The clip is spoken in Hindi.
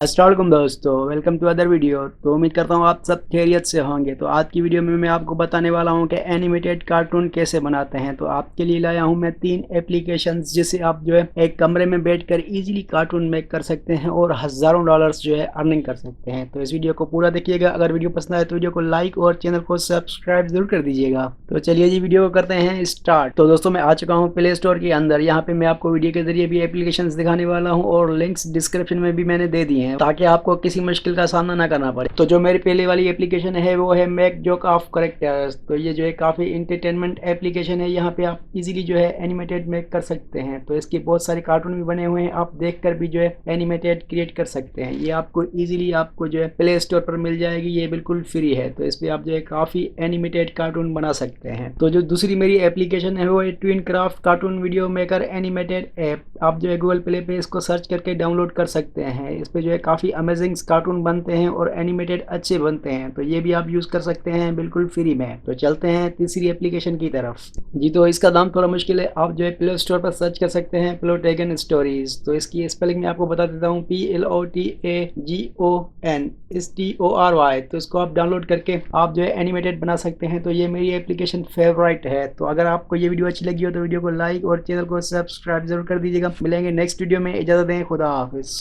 अस्सलामुअलैकुम दोस्तों, वेलकम टू अदर वीडियो। तो उम्मीद करता हूँ आप सब खैरियत से होंगे। तो आज की वीडियो में मैं आपको बताने वाला हूँ कि एनिमेटेड कार्टून कैसे बनाते हैं। तो आपके लिए लाया हूँ मैं 3 एप्लीकेशंस जिससे आप जो है एक कमरे में बैठकर इजीली कार्टून मेक कर सकते हैं और हज़ारों डॉलर्स जो है अर्निंग कर सकते हैं। तो इस वीडियो को पूरा देखिएगा। अगर वीडियो पसंद आए तो वीडियो को लाइक और चैनल को सब्सक्राइब जरूर कर दीजिएगा। तो चलिए जी, वीडियो को करते हैं स्टार्ट। तो दोस्तों, मैं आ चुका हूँ प्ले स्टोर के अंदर। यहाँ पे मैं आपको वीडियो के जरिए भी एप्लीकेशंस दिखाने वाला हूँ और लिंक्स डिस्क्रिप्शन में भी मैंने दे दिए हैं ताकि आपको किसी मुश्किल का सामना ना करना पड़े। तो जो मेरी पहले वाली एप्लीकेशन है वो है मेक जोक ऑफ करेक्टर्स। तो ये जो है काफ़ी इंटरटेनमेंट एप्लीकेशन है। यहाँ पे आप इजीली जो है एनिमेटेड मेक कर सकते हैं। तो इसके बहुत सारे कार्टून भी बने हुए हैं, आप देखकर भी जो है एनिमेटेड क्रिएट कर सकते हैं। ये आपको इजीली आपको जो है प्ले स्टोर पर मिल जाएगी। ये बिल्कुल फ्री है, तो इस पर आप जो है काफ़ी एनिमेटेड कार्टून बना सकते हैं। तो जो दूसरी मेरी एप्लीकेशन है वो है twin craft cartoon video maker animated app. आप जो है गूगल प्ले पे इसको सर्च करके डाउनलोड कर सकते हैं। इस पे जो है काफ़ी अमेजिंग कार्टून बनते हैं और एनिमेटेड अच्छे बनते हैं। तो ये भी आप यूज़ कर सकते हैं बिल्कुल फ्री में। तो चलते हैं तीसरी एप्लीकेशन की तरफ जी। तो इसका नाम थोड़ा मुश्किल है, आप जो है प्ले स्टोर पर सर्च कर सकते हैं प्लोटेगन स्टोरीज। तो इसकी स्पेलिंग मैं आपको बता देता हूँ, PLOTAGONSTORY। तो इसको आप डाउनलोड करके आप जो है एनिमेटेड बना सकते हैं। तो ये मेरी एप्लीकेशन फेवरेट है। तो अगर आपको ये वीडियो अच्छी लगी हो तो वीडियो को लाइक और चैनल को सब्सक्राइब जरूर कर दीजिएगा। मिलेंगे नेक्स्ट वीडियो में, इजाज़त दें, खुदा हाफिज़।